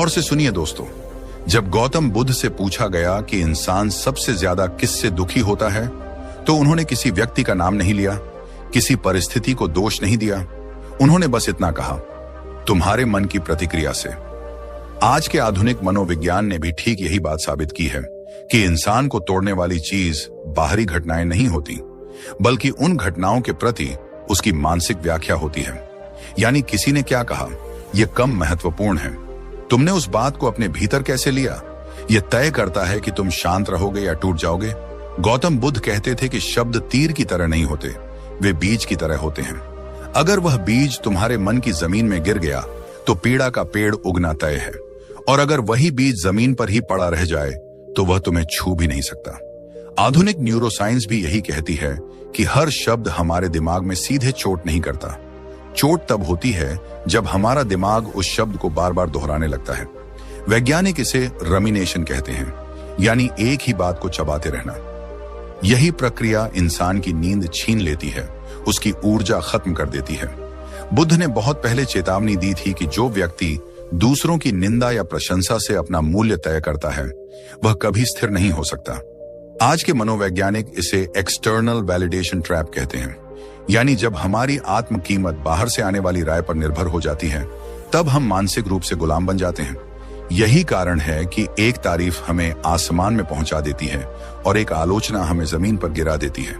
गौर से सुनिए दोस्तों, जब गौतम बुद्ध से पूछा गया कि इंसान सबसे ज्यादा किससे दुखी होता है, तो उन्होंने किसी व्यक्ति का नाम नहीं लिया, किसी परिस्थिति को दोष नहीं दिया। उन्होंने बस इतना कहा, तुम्हारे मन की प्रतिक्रिया से। आज के आधुनिक मनोविज्ञान ने भी ठीक यही बात साबित की है कि इंसान को तोड़ने वाली चीज बाहरी घटनाएं नहीं होती, बल्कि उन घटनाओं के प्रति उसकी मानसिक व्याख्या होती है। यानी किसी ने क्या कहा, यह कम महत्वपूर्ण है, तुमने उस बात को अपने भीतर कैसे लिया, यह तय करता है कि तुम शांत रहोगे या टूट जाओगे। गौतम बुद्ध कहते थे कि शब्द तीर की तरह नहीं होते, वे बीज की तरह होते हैं। अगर वह बीज तुम्हारे मन की जमीन में गिर गया तो पीड़ा का पेड़ उगना तय है, और अगर वही बीज जमीन पर ही पड़ा रह जाए तो वह तुम्हें छू भी नहीं सकता। आधुनिक न्यूरोसाइंस भी यही कहती है कि हर शब्द हमारे दिमाग में सीधे चोट नहीं करता। चोट तब होती है जब हमारा दिमाग उस शब्द को बार बार दोहराने लगता है। वैज्ञानिक इसे रमिनेशन कहते हैं, यानी एक ही बात को चबाते रहना। यही प्रक्रिया इंसान की नींद छीन लेती है, उसकी ऊर्जा खत्म कर देती है। बुद्ध ने बहुत पहले चेतावनी दी थी कि जो व्यक्ति दूसरों की निंदा या प्रशंसा से अपना मूल्य तय करता है, वह कभी स्थिर नहीं हो सकता। आज के मनोवैज्ञानिक इसे एक्सटर्नल वैलिडेशन ट्रैप कहते हैं, यानी जब हमारी आत्म कीमत बाहर से आने वाली राय पर निर्भर हो जाती है, तब हम मानसिक रूप से गुलाम बन जाते हैं। यही कारण है कि एक तारीफ हमें आसमान में पहुंचा देती है और एक आलोचना हमें जमीन पर गिरा देती है।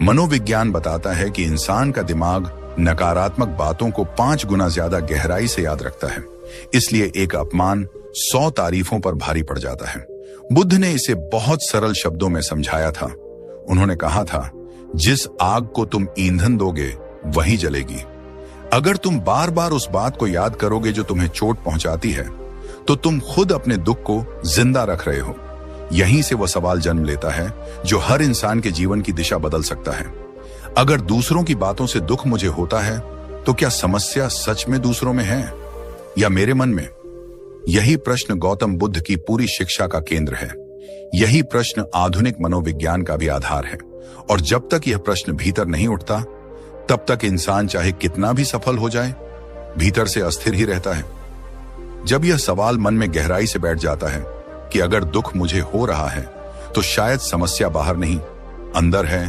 मनोविज्ञान बताता है कि इंसान का दिमाग नकारात्मक बातों को 5 गुना ज्यादा गहराई से याद रखता है, इसलिए एक अपमान 100 तारीफों पर भारी पड़ जाता है। बुद्ध ने इसे बहुत सरल शब्दों में समझाया था। उन्होंने कहा था, जिस आग को तुम ईंधन दोगे वही जलेगी। अगर तुम बार बार उस बात को याद करोगे जो तुम्हें चोट पहुंचाती है, तो तुम खुद अपने दुख को जिंदा रख रहे हो। यहीं से वह सवाल जन्म लेता है जो हर इंसान के जीवन की दिशा बदल सकता है। अगर दूसरों की बातों से दुख मुझे होता है, तो क्या समस्या सच में दूसरों में है या मेरे मन में? यही प्रश्न गौतम बुद्ध की पूरी शिक्षा का केंद्र है। यही प्रश्न आधुनिक मनोविज्ञान का भी आधार है। और जब तक यह प्रश्न भीतर नहीं उठता, तब तक इंसान चाहे कितना भी सफल हो जाए, भीतर से अस्थिर ही रहता है। जब यह सवाल मन में गहराई से बैठ जाता है कि अगर दुख मुझे हो रहा है तो शायद समस्या बाहर नहीं, अंदर है,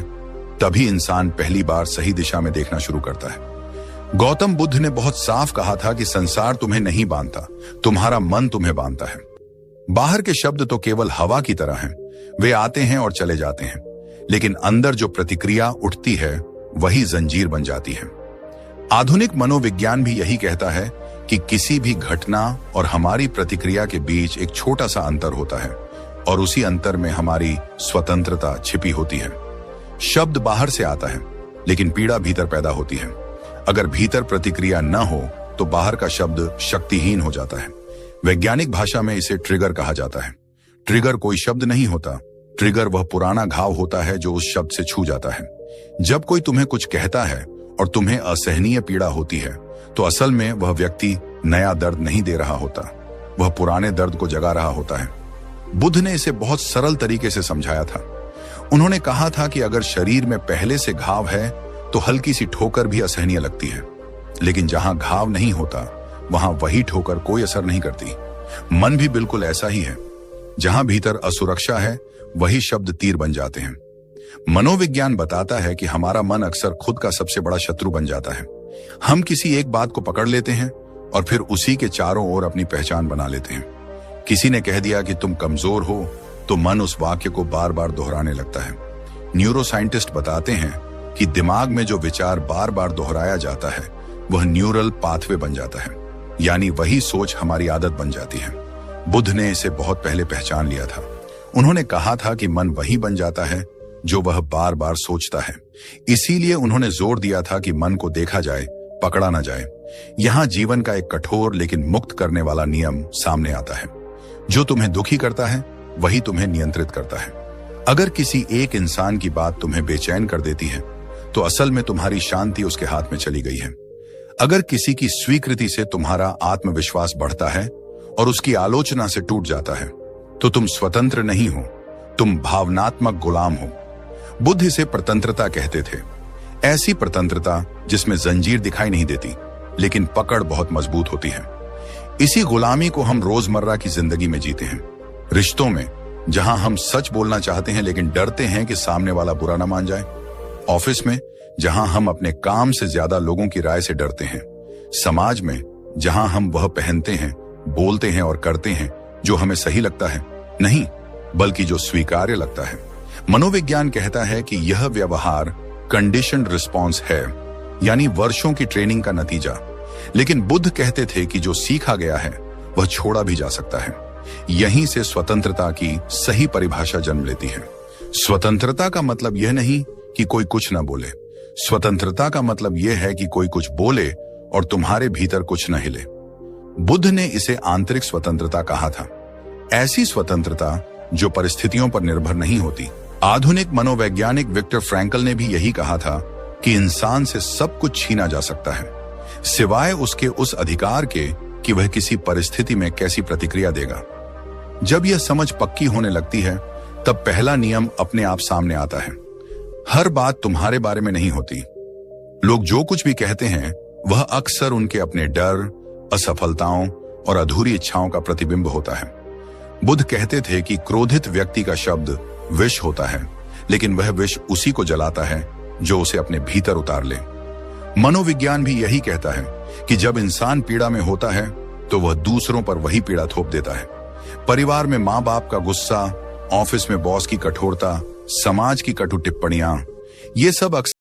तभी इंसान पहली बार सही दिशा में देखना शुरू करता है। गौतम बुद्ध ने बहुत साफ कहा था कि संसार तुम्हें नहीं बांधता, तुम्हारा मन तुम्हें बांधता है। बाहर के शब्द तो केवल हवा की तरह हैं, वे आते हैं और चले जाते हैं, लेकिन अंदर जो प्रतिक्रिया उठती है वही जंजीर बन जाती है। आधुनिक मनोविज्ञान भी यही कहता है कि किसी भी घटना और हमारी प्रतिक्रिया के बीच एक छोटा सा अंतर होता है, और उसी अंतर में हमारी स्वतंत्रता छिपी होती है। शब्द बाहर से आता है, लेकिन पीड़ा भीतर पैदा होती है। अगर भीतर प्रतिक्रिया न हो तो बाहर का शब्द शक्तिहीन हो जाता है। वैज्ञानिक भाषा में इसे ट्रिगर कहा जाता है। ट्रिगर कोई शब्द नहीं होता, ट्रिगर वह पुराना घाव होता है जो उस शब्द से छू जाता है। जब कोई तुम्हें कुछ कहता है और तुम्हें असहनीय पीड़ा होती है, तो असल में वह व्यक्ति नया दर्द नहीं दे रहा होता, वह पुराने दर्द को जगा रहा होता है। बुद्ध ने इसे बहुत सरल तरीके से समझाया था। उन्होंने कहा था कि अगर शरीर में पहले से घाव है तो हल्की सी ठोकर भी असहनीय लगती है, लेकिन जहां घाव नहीं होता वहां वही ठोकर कोई असर नहीं करती। मन भी बिल्कुल ऐसा ही है। जहां भीतर असुरक्षा है, वही शब्द तीर बन जाते हैं। मनोविज्ञान बताता है कि हमारा मन अक्सर खुद का सबसे बड़ा शत्रु बन जाता है। हम किसी एक बात को पकड़ लेते हैं और फिर उसी के चारों ओर अपनी पहचान बना लेते हैं। किसी ने कह दिया कि तुम कमजोर हो, तो मन उस वाक्य को बार बार दोहराने लगता है। न्यूरोसाइंटिस्ट बताते हैं कि दिमाग में जो विचार बार बार दोहराया जाता है, वह न्यूरल पाथवे बन जाता है, यानी वही सोच हमारी आदत बन जाती है। बुद्ध ने इसे बहुत पहले पहचान लिया था। उन्होंने कहा था कि मन वही बन जाता है जो वह बार बार सोचता है। इसीलिए उन्होंने जोर दिया था कि मन को देखा जाए, पकड़ा ना जाए। यहां जीवन का एक कठोर लेकिन मुक्त करने वाला नियम सामने आता है। जो तुम्हें दुखी करता है वही तुम्हें नियंत्रित करता है। अगर किसी एक इंसान की बात तुम्हें बेचैन कर देती है, तो असल में तुम्हारी शांति उसके हाथ में चली गई है। अगर किसी की स्वीकृति से तुम्हारा आत्मविश्वास बढ़ता है और उसकी आलोचना से टूट जाता है, तो तुम स्वतंत्र नहीं हो, तुम भावनात्मक गुलाम हो। बुद्ध इसे प्रतंत्रता कहते थे। ऐसी प्रतंत्रता जिसमें जंजीर दिखाई नहीं देती, लेकिन पकड़ बहुत मजबूत होती है। इसी गुलामी को हम रोजमर्रा की जिंदगी में जीते हैं। रिश्तों में जहां हम सच बोलना चाहते हैं लेकिन डरते हैं कि सामने वाला बुरा ना मान जाए। ऑफिस में जहां हम अपने काम से ज्यादा लोगों की राय से डरते हैं। समाज में जहां हम वह पहनते हैं, बोलते हैं और करते हैं जो हमें सही लगता है, नहीं बल्कि जो स्वीकार्य लगता है। मनोविज्ञान कहता है कि यह व्यवहार कंडीशनड रिस्पॉन्स है, यानी वर्षों की ट्रेनिंग का नतीजा। लेकिन बुद्ध कहते थे कि जो सीखा गया है वह छोड़ा भी जा सकता है। यहीं से स्वतंत्रता की सही परिभाषा जन्म लेती है। स्वतंत्रता का मतलब यह नहीं कि कोई कुछ ना बोले। स्वतंत्रता का मतलब यह है कि कोई कुछ बोले और तुम्हारे भीतर कुछ न हिले। बुद्ध ने इसे आंतरिक स्वतंत्रता कहा था, ऐसी स्वतंत्रता जो परिस्थितियों पर निर्भर नहीं होती। आधुनिक मनोवैज्ञानिक विक्टर फ्रैंकल ने भी यही कहा था कि इंसान से सब कुछ छीना जा सकता है, सिवाय उसके उस अधिकार के कि वह किसी परिस्थिति में कैसी प्रतिक्रिया देगा। जब यह समझ पक्की होने लगती है, तब पहला नियम अपने आप सामने आता है। हर बात तुम्हारे बारे में नहीं होती। लोग जो कुछ भी कहते हैं वह अक्सर उनके अपने डर, असफलताओं और अधूरी इच्छाओं का प्रतिबिंब होता है। बुद्ध कहते थे कि क्रोधित व्यक्ति का शब्द विष होता है, लेकिन वह विष उसी को जलाता है जो उसे अपने भीतर उतार ले। मनोविज्ञान भी यही कहता है कि जब इंसान पीड़ा में होता है तो वह दूसरों पर वही पीड़ा थोप देता है। परिवार में माँ बाप का गुस्सा, ऑफिस में बॉस की कठोरता, समाज की कटु टिप्पणियां, ये सब अक्सर